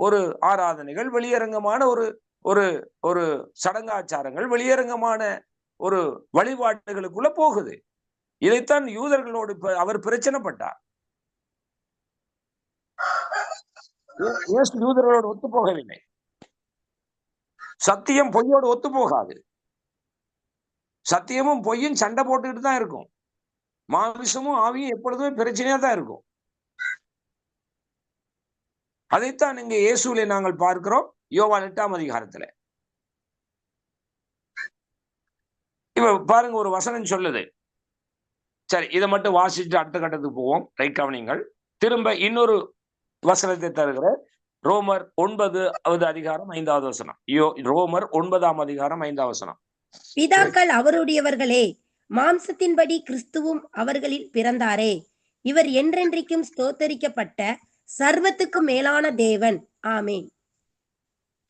ஒரு ஆராதனைகள், வெளியரங்கமான ஒரு சடங்காச்சாரங்கள், வெளியரங்கமான ஒரு வழிபாடுகளுக்குள்ள போகுது. இதைத்தான் யூதர்களோடு அவர் பிரச்சனைப்பட்டார். யூதர்களோடு ஒத்து போகவில்லை. சத்தியம் பொய்யோடு ஒத்து போகாது. சத்தியமும் பொய்யும் சண்டை போட்டுக்கிட்டு தான் இருக்கும். மாமிசமும் ஆவியும் எப்பொழுதுமே பிரச்சனையா தான் இருக்கும். அதைத்தான் இங்க இயேசுவிலே நாங்கள் பார்க்கிறோம். யோவான் 8ஆம் அதிகாரத்துல இப்ப பாருங்க, ஒரு வசனம் சொல்லுது. சரி, இதை மட்டும் வாசிச்சுட்டு அடுத்த கட்டத்துக்கு போவோம். ரைட், கவனிங்கள். திரும்ப இன்னொரு வசனத்தை தருகிற ரோமர் 9வது அதிகாரம் 5வது வசனம். ரோமர் 9ஆம் அதிகாரம் 5வது வசனம். பிதாக்கள் அவருடையவர்களே, மாம்சத்தின்படி கிறிஸ்துவும் அவர்களில் பிறந்தாரே. இவர் என்றென்றைக்கும் ஸ்தோத்தரிக்கப்பட்ட சர்வத்துக்கு மேலான தேவன். ஆமென்.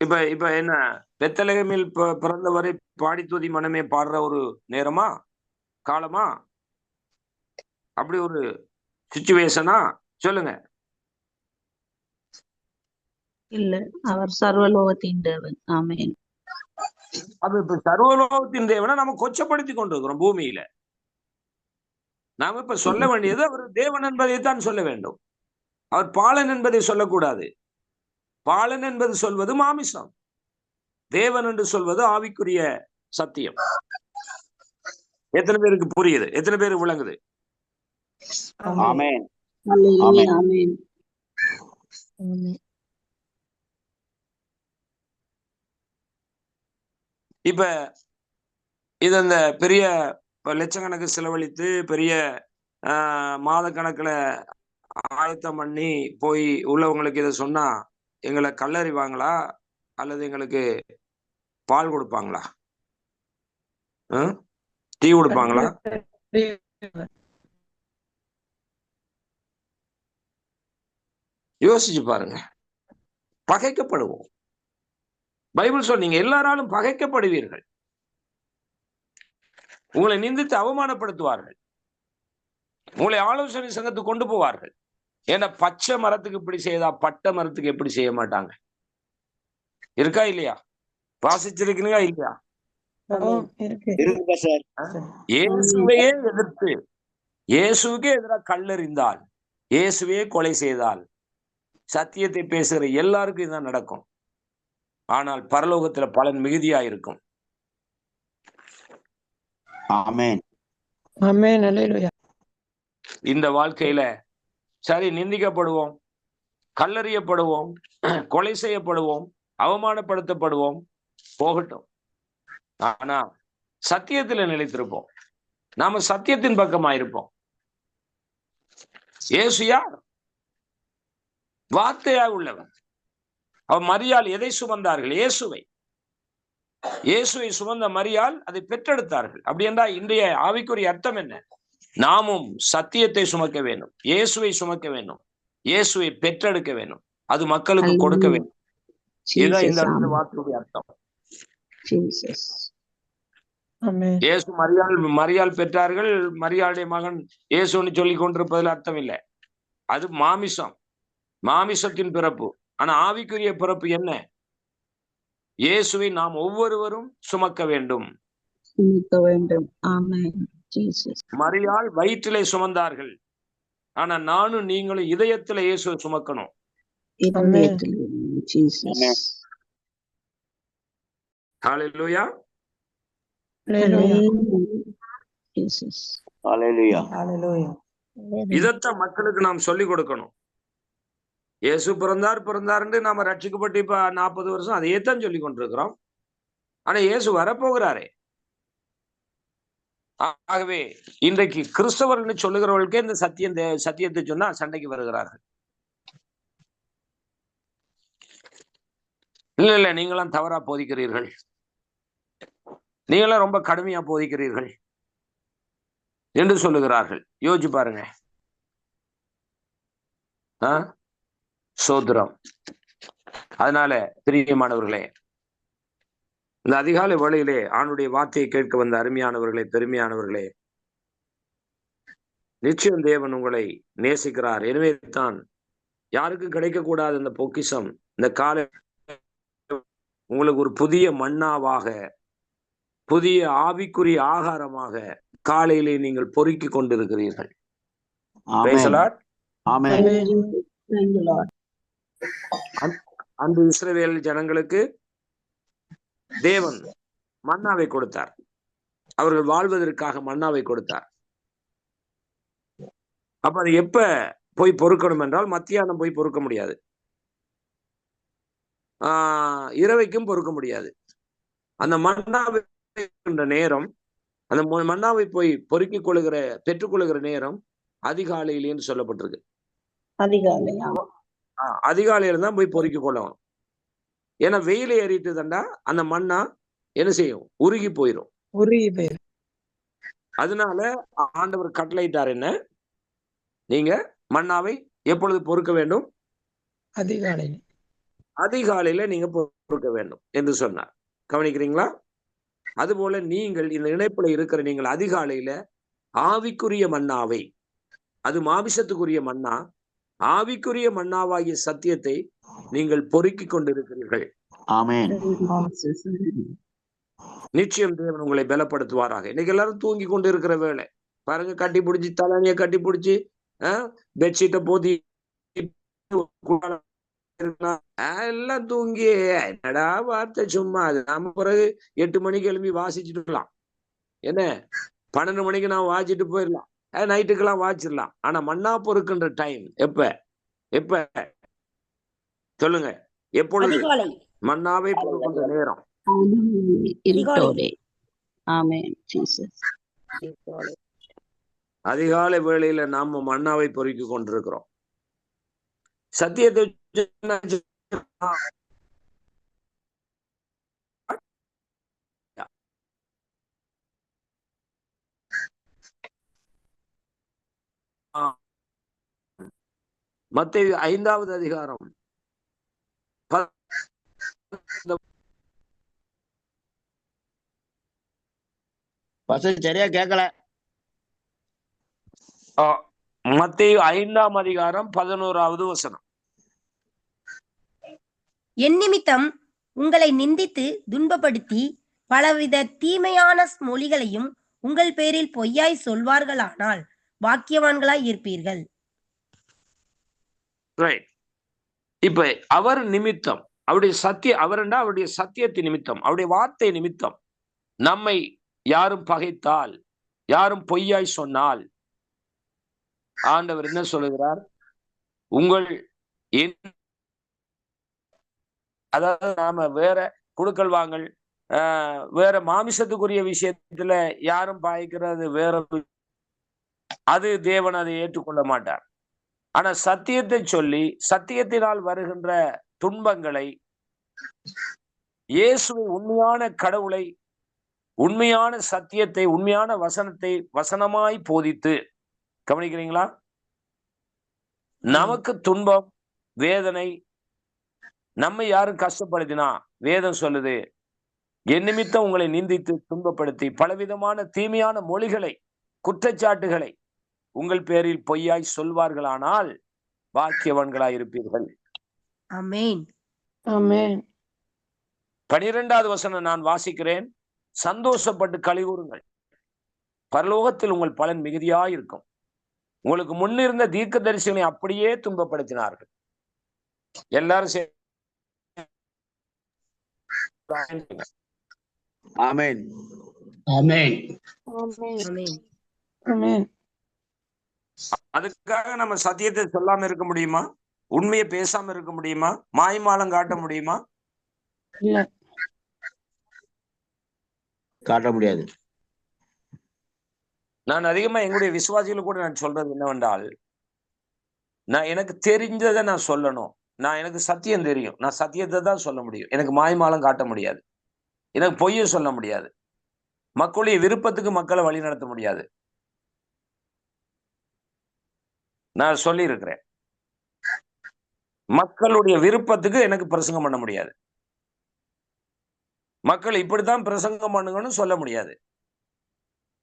இப்ப என்ன, பெத்லகேமில் பிறந்தவரை பாடி துதி மனமே பாடுற ஒரு நேரமா, காலமா, அப்படி ஒரு சிச்சுவேஷனா? சொல்லுங்க. இல்ல, அவர் சர்வலோகத்தின் தேவன். ஆமென். அது இப்ப சர்வலோகத்தின் தேவனை நம்ம கொச்சப்படுத்தி கொண்டிருக்கிறோம் பூமியில. நாம இப்ப சொல்ல வேண்டியது அவர் தேவன் என்பதைத்தான் சொல்ல வேண்டும். அவர் பாலன் என்பதை சொல்லக்கூடாது. பாலன் என்பது சொல்வது மாமிசம், தேவன் என்று சொல்வது ஆவிக்குரிய சத்தியம். எத்தனை பேருக்கு புரியுது? எத்தனை பேருக்கு விளங்குது? ஆமென். Hallelujah. ஆமென். Amen. இப்ப இது அந்த பெரிய லட்சக்கணக்கு செலவழித்து பெரிய மாத கணக்குல ஆயத்தம் பண்ணி போய் உள்ளவங்களுக்கு இதை சொன்னா எங்களை கல்லறிவாங்களா அல்லது எங்களுக்கு பால் கொடுப்பாங்களா? டீ கொடுப்பாங்களா? யோசிச்சு பாருங்க. பகைக்கப்படுவோம். பைபிள் சொன்னீங்க எல்லாராலும் பகைக்கப்படுவீர்கள், உங்களை நிந்தித்து அவமானப்படுத்துவார்கள், உங்களை ஆலோசனை சங்கத்துக்கு கொண்டு போவார்கள். ஏன்னா பச்சை மரத்துக்கு இப்படி செய்தா பட்டை மரத்துக்கு எப்படி செய்ய மாட்டாங்க? இருக்கா இல்லையா? வாசிச்சிருக்கீங்களா இல்லையா? இயேசுவையே எதிர்த்து இயேசுக்கே எதிராக கல்லறிந்தால், இயேசுவையே கொலை செய்தால், சத்தியத்தை பேசுகிற எல்லாருக்கும் இதுதான் நடக்கும். ஆனால் பரலோகத்துல பலன் மிகுதியா இருக்கும். ஆமென். ஆமென். அல்லேலூயா. இந்த வாழ்க்கையில சரி நிந்திக்கப்படுவோம், கல்லறியப்படுவோம், கொலை செய்யப்படுவோம், அவமானப்படுத்தப்படுவோம், போகட்டும். ஆனா சத்தியத்துல நிலைத்திருப்போம். நாம சத்தியத்தின் பக்கமாயிருப்போம். இயேசு யார்? வார்த்தையாக உள்ளவன். அவர் மரியாள் எதை சுமந்தார்கள்? இயேசுவை. இயேசுவை சுமந்த மரியாள் அதை பெற்றெடுத்தார்கள். அப்படி என்றால் இன்றைய ஆவிக்குரிய அர்த்தம் என்ன? நாமும் சத்தியத்தை சுமக்க வேண்டும், இயேசுவை சுமக்க வேண்டும், இயேசுவை பெற்றெடுக்க வேண்டும், அது மக்களுக்கு கொடுக்க வேண்டும். இதுதான் இந்த வார்த்தையுடைய அர்த்தம். இயேசு மரியாள் பெற்றார்கள், மரியாளுடைய மகன் இயேசுன்னு சொல்லி கொண்டிருப்பதில் அர்த்தம் இல்லை. அது மாமிசம், மாமிசத்தின் பிறப்பு. ஆனா ஆவிக்குரிய பிறப்பு என்ன? இயேசுவை நாம் ஒவ்வொருவரும் சுமக்க வேண்டும். மரியாள் வயிற்றிலே சுமந்தார்கள், ஆனா நானும் நீங்களும் இதயத்துல இயேசுவை சுமக்கணும். ஹல்லேலூயா. இதத்தான் மக்களுக்கு நாம் சொல்லிக் கொடுக்கணும். இயேசு பிறந்தார் நாம ரட்சிக்கப்பட்டு இப்ப 40 வருஷம் அதையே தான் சொல்லி கொண்டிருக்கிறோம். ஆனா இயேசு வரப்போகிறாரே. ஆகவே இன்றைக்கு கிறிஸ்தவர்கள் சொல்லுகிறவர்களுக்கே இந்த சத்தியத்தை சொன்னா சண்டைக்கு வருகிறார்கள். இல்ல நீங்களாம் தவறா போதிக்கிறீர்கள், நீங்களாம் ரொம்ப கடுமையா போதிக்கிறீர்கள் என்று சொல்லுகிறார்கள். யோசிச்சு பாருங்க. சோதரம். அதனால பிரியமானவர்களே, இந்த அதிகாலை வேளையிலே ஆணுடைய வார்த்தையை கேட்க வந்த அருமையானவர்களே, பெருமையானவர்களே, நிச்சயம் தேவன் உங்களை நேசிக்கிறார். எனவே தான் யாருக்கும் கிடைக்கக்கூடாத இந்த பொக்கிஷம் இந்த காலை உங்களுக்கு ஒரு புதிய மன்னாவாக, புதிய ஆவிக்குரிய ஆகாரமாக காலையிலே நீங்கள் பொறுக்கி கொண்டிருக்கிறீர்கள். அந்த இஸ்ரவேல் ஜனங்களுக்கு தேவன் மன்னாவை கொடுத்தார். அவர்கள் வாழ்வதற்காக மன்னாவை கொடுத்தார். அப்ப அது எப்ப போய் பொறுக்கணும் என்றால், மத்தியானம் போய் பொறுக்க முடியாது, இரவைக்கும் பொறுக்க முடியாது. அந்த மன்னாவை நேரம், அந்த மன்னாவை போய் பொறுக்கிக் கொள்ளுகிற பெற்றுக்கொள்ளுகிற நேரம் அதிகாலையிலேன்னு சொல்லப்பட்டிருக்கு. அதிகாலையில தான் போய் பொறுக்கிக் கொள்ளணும். ஏன்னா வெயில ஏறிட்டு தண்டா அந்த மண்ணா என்ன செய்யும்? உருகி போயிடும். அதனால ஆண்டவர் கட்டளையிட்டார் என்ன? நீங்க மன்னாவை எப்பொழுது பொறுக்க வேண்டும்? அதிகாலையில நீங்க பொறுக்க வேண்டும் என்று சொன்னார். கவனிக்கிறீங்களா? அதுபோல நீங்கள் இந்த இணைப்புல இருக்கிற நீங்கள் அதிகாலையில ஆவிக்குரிய மன்னாவை, அது மாமிசத்துக்குரிய மன்னா, ஆவிக்குரிய மன்னாவாகிய சத்தியத்தை நீங்கள் பொறுக்கிக் கொண்டிருக்கிறீர்கள். ஆமென். நிச்சயம் தேவன் உங்களை பலப்படுத்துவாராக. இன்னைக்கு எல்லாரும் தூங்கி கொண்டு இருக்கிற வேளை, பாருங்க, கட்டி பிடிச்சி தலைமைய கட்டி பிடிச்சி பெட்ஷீட்டை போத்தி எல்லாம் தூங்கி என்னடா வார்த்தை சும்மா. அது நாம பிறகு 8 மணிக்கு எழுப்பி வாசிச்சுட்டு இருக்கலாம். என்ன 12 மணிக்கு நான் வாசிச்சுட்டு போயிடலாம். நைட்டுக்கெல்லாம் வாசிடலாம். ஆனா மன்னா பொறுக்கின்ற டைம் எப்ப எப்ப சொல்லுங்க, எப்பொழுது? அதிகாலை. மன்னாவை பொறுக்கின்ற நேரம் இருட்டோடே. ஆமென் ஜீசஸ். அதிகாலை வேளையில நாம மன்னாவை பொறுக்கி கொண்டிருக்கிறோம். சத்தியத்தை மத்தேயு 5வது அதிகாரம் சரியா கேட்கல. மத்தேயு 5ஆம் அதிகாரம் 11வது வசனம். என் நிமித்தம் உங்களை நிந்தித்து துன்பப்படுத்தி பலவித தீமையான மொழிகளையும் உங்கள் பேரில் பொய்யாய் சொல்வார்களானால் பாக்கியவான்களாய் இருப்பீர்கள். ரைட். இப்ப அவர் நிமித்தம், அவருடைய சத்தியத்தின் நிமித்தம், அவருடைய வார்த்தை நிமித்தம் நம்மை யாரும் பகைத்தால், யாரும் பொய்யாய் சொன்னால், ஆண்டவர் என்ன சொல்லுகிறார்? உங்கள் அதாவது நாம வேற குடுக்கல் வாங்கல், வேற மாமிசத்துக்குரிய விஷயத்துல யாரும் பாய்க்கிறது வேற, அது தேவன் அதை ஏற்றுக்கொள்ள மாட்டார். ஆனா சத்தியத்தை சொல்லி சத்தியத்தினால் வருகின்ற துன்பங்களை, இயேசுவை உண்மையான கடவுளை, உண்மையான சத்தியத்தை, உண்மையான வசனத்தை வசனமாய் போதித்து, கவனிக்கிறீங்களா? நமக்கு துன்பம் வேதனை, நம்மை யாரும் கஷ்டப்படுத்தினா வேதம் சொல்லுது, என் நிமித்தம் உங்களை நிந்தித்து துன்பப்படுத்தி பலவிதமான தீமையான மொழிகளை, குற்றச்சாட்டுகளை உங்கள் பேரில் பொய்யாய் சொல்வார்களானால் பாக்கியவான்களாய் இருப்பீர்கள். ஆமென். ஆமென். 12வது வசனம் நான் வாசிக்கிறேன். சந்தோஷப்பட்டு களிகூறுங்கள், பரலோகத்தில் உங்கள் பலன் மிகுதியாய் இருக்கும். உங்களுக்கு முன்னிருந்த தீர்க்கதரிசிகளை அப்படியே துன்பப்படுத்தினார்கள். எல்லாரும் ஆமென். ஆமென். ஆமென். ஆமென். அதுக்காக நம்ம சத்தியத்தை சொல்லாம இருக்க முடியுமா? உண்மையை பேசாம இருக்க முடியுமா? மாய்மாலம் காட்ட முடியுமா? இல்ல, காட்ட முடியாது. நான் அதிகமா எங்களுடைய விசுவாசிகள் கூட நான் சொல்றது என்னவென்றால், நான் எனக்கு தெரிஞ்சதை நான் சொல்லணும். எனக்கு சத்தியம் தெரியும், நான் சத்தியத்தை தான் சொல்ல முடியும். எனக்கு மாய்மாலம் காட்ட முடியாது, எனக்கு பொய்யை சொல்ல முடியாது, மக்களுடைய விருப்பத்துக்கு மக்களை வழி நடத்த முடியாது. நான் சொல்லி இருக்கிறேன், மக்களுடைய விருப்பத்துக்கு எனக்கு பிரசங்கம் பண்ண முடியாது. மக்கள் இப்படித்தான் பிரசங்கம் பண்ணுங்கன்னு சொல்ல முடியாது.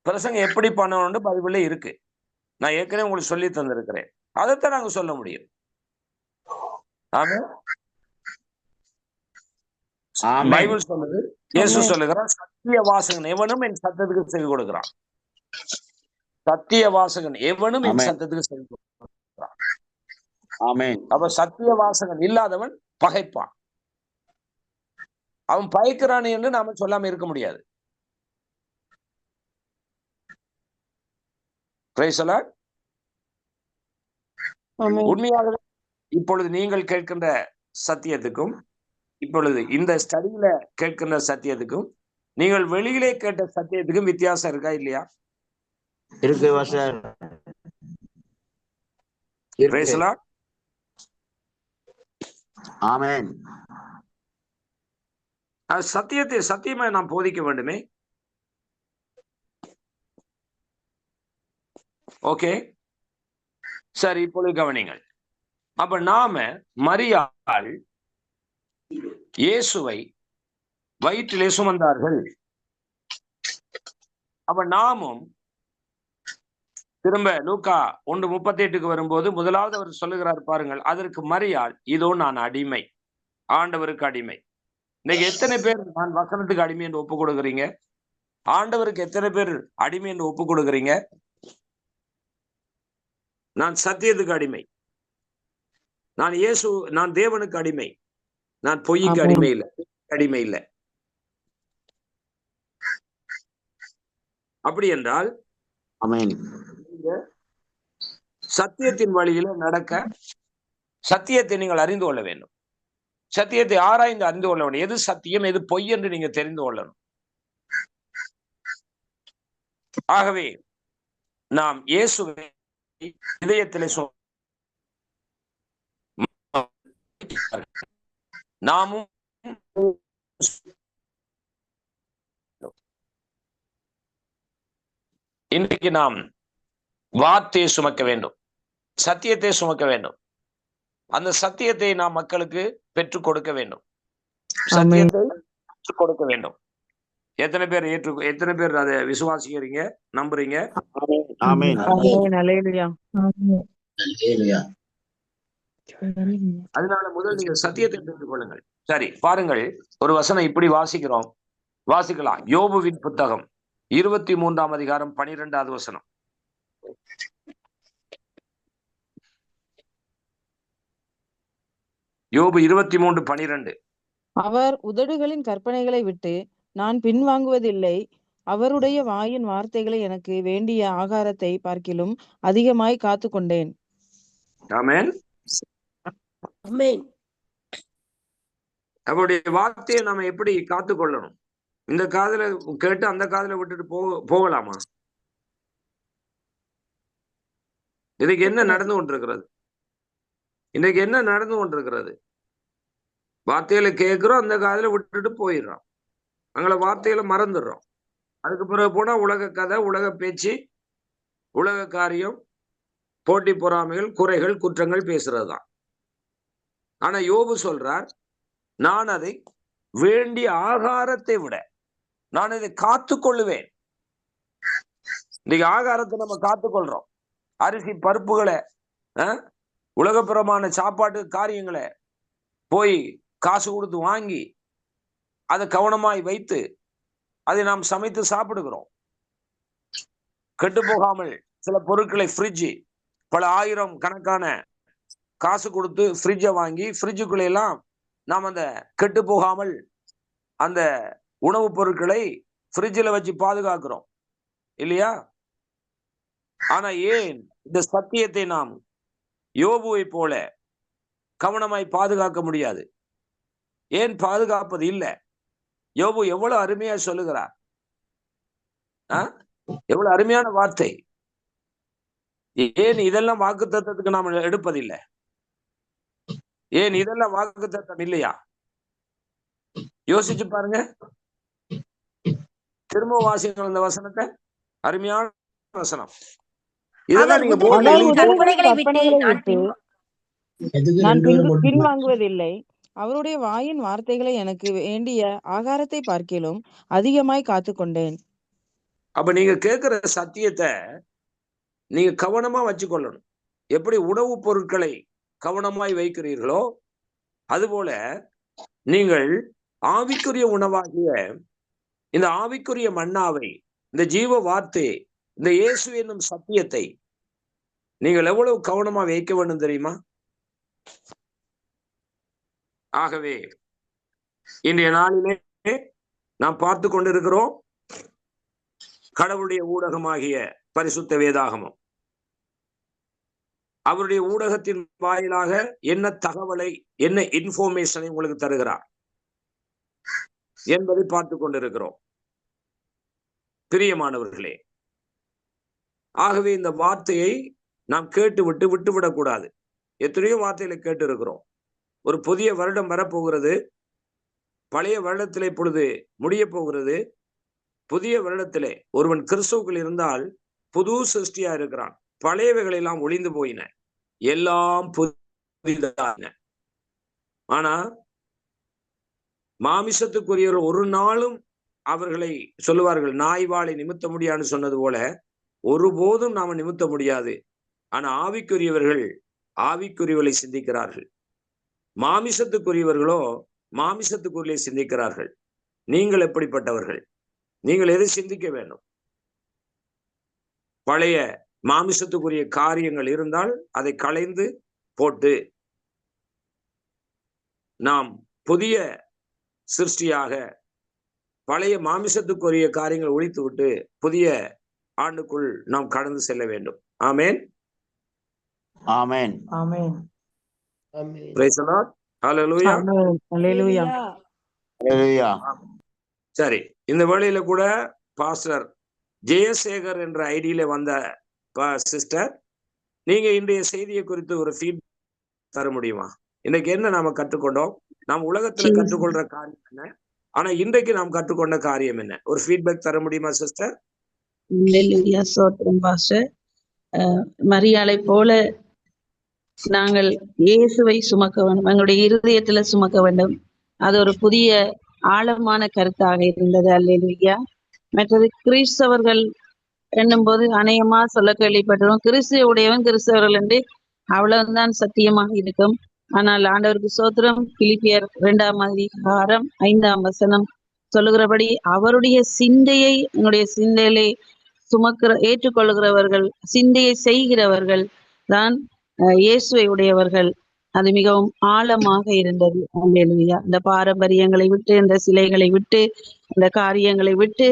பிரசங்கம் எப்படி பண்ணணும்னு பைபிள்ல இருக்கு. நான் ஏற்கனவே உங்களுக்கு சொல்லி தந்திருக்கிறேன். அதைத்தான் நாங்க சொல்ல முடியும். பைபிள் சொல்லுது, இயேசு சொல்லுகிறார், சத்திய வாசகன் எவனும் என் சத்தத்துக்கு செவி கொடுக்கிறான். சத்திய வாசகன் எவனும் என் சத்தத்துக்கு செவி கொடுக்கிறான். அப்ப சத்திய வாசகன் இல்லாதவன் பகைப்பான். அவன் பயக்கிறான் என்று நாம சொல்லாம இருக்க முடியாது. உண்மையாகவே இப்பொழுது நீங்கள் கேட்கின்ற சத்தியத்துக்கும், இப்பொழுது இந்த ஸ்டடியில கேட்கின்ற சத்தியத்துக்கும், நீங்கள் வெளியிலே கேட்ட சத்தியத்துக்கும் வித்தியாசம் இருக்கா இல்லையா? இருக்கு. ஆமென். சத்தியத்தை சத்தியமா நாம் போதிக்க வேண்டுமே. ஓகே, சரி, இப்பொழுது கவனிங்கள். அப்ப நாம மரியாள் இயேசுவை வயிற்றிலே சுமந்தார்கள். அப்ப நாமும் திரும்ப லூக்கா 1:38 வரும்போது முதலாவது அவர் சொல்லுகிறார் பாருங்கள், அதற்கு மரியாள், இதோ நான் அடிமை, ஆண்டவருக்கு அடிமை. இன்னைக்கு எத்தனை பேர் நான் வசனத்துக்கு அடிமை என்று ஒப்பு கொடுக்குறீங்க? ஆண்டவருக்கு எத்தனை பேர் அடிமை என்று ஒப்பு கொடுக்குறீங்க? நான் சத்தியத்துக்கு அடிமை, நான் தேவனுக்கு அடிமை, நான் பொய்க்கு அடிமை இல்லை. அப்படி என்றால் சத்தியத்தின் வழியில நடக்க சத்தியத்தை நீங்கள் அறிந்து கொள்ள வேண்டும். சத்தியத்தை ஆராய்ந்து அறிந்து கொள்ள வேண்டும். எது சத்தியம், எது பொய் என்று நீங்க தெரிந்து கொள்ளணும். ஆகவே நாம் இயேசுவை இதயத்திலே நாமும் இன்றைக்கு நாம் வார்த்தையை சுமக்க வேண்டும், சத்தியத்தை சுமக்க வேண்டும். அந்த சத்தியத்தை நாம் மக்களுக்கு பெற்றுக் கொடுக்க வேண்டும். சத்தியத்தை பெற்றுக் கொடுக்க வேண்டும். எத்தனை பேர் அதை விசுவாசிக்கிறீங்க, நம்புறீங்க? அதனால முதல் நீங்கள் சத்தியத்தை பெற்றுக் கொள்ளுங்கள். சரி, பாருங்கள், ஒரு வசனம் இப்படி வாசிக்கலாம். யோபுவின் புத்தகம் 23ஆம் அதிகாரம் 12வது வசனம். யோபு 23:12. அவர் உதடுகளின் கற்பனைகளை விட்டு நான் பின்வாங்குவதில்லை. அவருடைய வாயின் வார்த்தைகளை எனக்கு வேண்டிய ஆகாரத்தை பார்க்கிலும் அதிகமாய் காத்து கொண்டேன். ஆமென். அவருடைய வார்த்தையை நம்ம எப்படி காத்து கொள்ளணும்? இந்த காதுல கேட்டு அந்த காதுல விட்டுட்டு போகலாமா? இதுக்கு என்ன நடந்து கொண்டிருக்கிறது? வார்த்தைகளை கேட்கிறோம், அந்த காதுல விட்டுட்டு போயிடுறோம், அங்கே வார்த்தைகளை மறந்துடுறோம். அதுக்கு பிறகு போனா உலக கதை, உலக பேச்சு, உலக காரியம், போட்டி பொறாமைகள், குறைகள், குற்றங்கள் பேசுறதுதான். ஆனா யோபு சொல்றார், நான் அதை வேண்டிய ஆகாரத்தை விட நான் இதை காத்து கொள்ளுவேன். இன்னைக்கு ஆகாரத்தை நம்ம காத்துக்கொள்றோம். அரிசி பருப்புகளை, உலகப்புறமான சாப்பாட்டு காரியங்களை போய் காசு கொடுத்து வாங்கி அதை கவனமாய் வைத்து அதை நாம் சமைத்து சாப்பிடுகிறோம். கெட்டு போகாமல் சில பொருட்களை ஃப்ரிட்ஜ், பல ஆயிரம் கணக்கான காசு கொடுத்து ஃப்ரிட்ஜை வாங்கி ஃப்ரிட்ஜுக்குள்ள எல்லாம் நாம் அந்த கெட்டு போகாமல் அந்த உணவுப் பொருட்களை ஃப்ரிட்ஜில் வச்சு பாதுகாக்கிறோம் இல்லையா? ஆனா ஏன் இந்த சத்தியத்தை நாம் யோபுவை போல கவனமாய் பாதுகாக்க முடியாது? ஏன் பாதுகாப்பது இல்லை? யோபு எவ்வளவு அருமையா சொல்லுகிறார், எவ்வளவு அருமையான வார்த்தை. ஏன் இதெல்லாம் வாக்குத்தத்தத்துக்கு நாம் எடுப்பதில்லை? ஏன் இதெல்லாம் வாக்குத்தத்தம் இல்லையா? யோசிச்சு பாருங்க. திரும்ப வாசிங்க அந்த வசனத்தை. அருமையான வசனம். இதெல்லாம் நீங்க நான் பின்வாங்குவதில்லை. அவருடைய வாயின் வார்த்தைகளை எனக்கு வேண்டிய ஆகாரத்தை பார்க்கிலும் அதிகமாய் காத்து கொண்டேன். அப்ப நீங்க கேட்கிற சத்தியத்தை நீங்க கவனமா வச்சுக்கொள்ளணும். எப்படி உணவுப் பொருட்களை கவனமாய் வைக்கிறீர்களோ அதுபோல நீங்கள் ஆவிக்குரிய உணவாகிய இந்த ஆவிக்குரிய மன்னாவை, இந்த ஜீவ வார்த்தையை, இந்த இயேசு என்னும் சத்தியத்தை நீங்கள் எவ்வளவு கவனமா வைக்க வேண்டும் தெரியுமா? ஆகவே இன்றைய நாளிலே நாம் பார்த்து கொண்டிருக்கிறோம் கடவுளுடைய ஊடகமாகிய பரிசுத்த வேதாகமம். அவருடைய ஊடகத்தின் வாயிலாக என்ன தகவலை, என்ன இன்ஃபர்மேஷனை உங்களுக்கு தருகிறார் என்பதை பார்த்து கொண்டிருக்கிறோம் பிரியமானவர்களே. ஆகவே இந்த வார்த்தையை நாம் கேட்டு விட்டுவிடக்கூடாது. எத்தனையோ வார்த்தைகளை கேட்டு இருக்கிறோம். ஒரு புதிய வருடம் வரப்போகிறது. பழைய வருடத்திலே இப்பொழுது முடிய போகிறது. புதிய வருடத்திலே ஒருவன் கிறிஸ்துவுக்குள் இருந்தால் புது சிருஷ்டியா இருக்கிறான். பழையவைகள் எல்லாம் ஒளிந்து போயின, எல்லாம் புதிதான. ஆனா மாமிசத்துக்குரியவர் ஒரு நாளும் அவர்களை சொல்லுவார்கள், நாய் வாளை நிமித்த முடியான்னு சொன்னது போல ஒருபோதும் நாம நிமித்த முடியாது. ஆனா ஆவிக்குரியவர்கள் ஆவிக்குரியவர்களை சிந்திக்கிறார்கள், மாமிசத்துக்குரியவர்களோ மாமிசத்துக்குள்ளே சிந்திக்கிறார்கள். நீங்கள் எப்படிப்பட்டவர்கள்? நீங்கள் எதை சிந்திக்க வேண்டும்? பழைய மாமிசத்துக்குரிய காரியங்கள் இருந்தால் அதை களைந்து போட்டு நாம் புதிய சிருஷ்டியாக பழைய மாமிசத்துக்குரிய காரியங்கள் ஒழித்து விட்டு புதிய ஆண்டுக்குள் நாம் கடந்து செல்ல வேண்டும். ஆமேன், ஆமென், ஆமென். பிரைஸ் தி லார்ட், ஹல்லேலூயா, அல்லேலூயா. ஹல்லேலூயா. சரி, இந்த வேளையில கூட பாஸ்டர் ஜெயசேகர் என்ற ஐடியில வந்த சிஸ்டர், நீங்க இன்றைய செய்தியை குறித்து ஒரு ஃபீட்பேக் தர முடியுமா? இன்னைக்கு என்ன நாம கற்றுக்கொண்டோம்? நாம் உலகத்துல கற்றுக்கொள்ற காரியம் என்ன, ஆனா இன்றைக்கு நாம் கற்றுக்கொண்ட காரியம் என்ன? ஒரு ஃபீட்பேக் தர முடியுமா சிஸ்டர்? அல்லேலூயா, ஸ்தோத்திரம் பாஸ்டர். மரியாளை போல நாங்கள் இயேசுவை சுமக்க வேண்டும், எங்களுடைய இருதயத்துல சுமக்க வேண்டும். அது ஒரு புதிய ஆழமான கருத்தாக இருந்தது. அல்லேலூயா. மற்றது கிறிஸ்தவர்கள் என்னும் போது அநேகமா சொல்ல கேள்விப்பட்டிருக்கோம், கிறிஸ்துவ உடையவன் கிறிஸ்தவர்கள் என்று அவ்வளவுதான் சத்தியமாக இருக்கும். ஆனால் ஆண்டவருக்கு ஸ்தோத்திரம், பிலிப்பியர் 2ஆம் அதிகாரம் 5ஆம் வசனம் சொல்லுகிறபடி அவருடைய சிந்தையை எங்களுடைய சிந்தையிலே ஏற்றுக்கொள்கிறவர்கள், சிந்தையை செய்கிறவர்கள் தான் இயேசுவை உடையவர்கள். அது மிகவும் ஆழமாக இருந்தது. அல்லேலூயா. இந்த பாரம்பரியங்களை விட்டு, இந்த சிலைகளை விட்டு, இந்த காரியங்களை விட்டு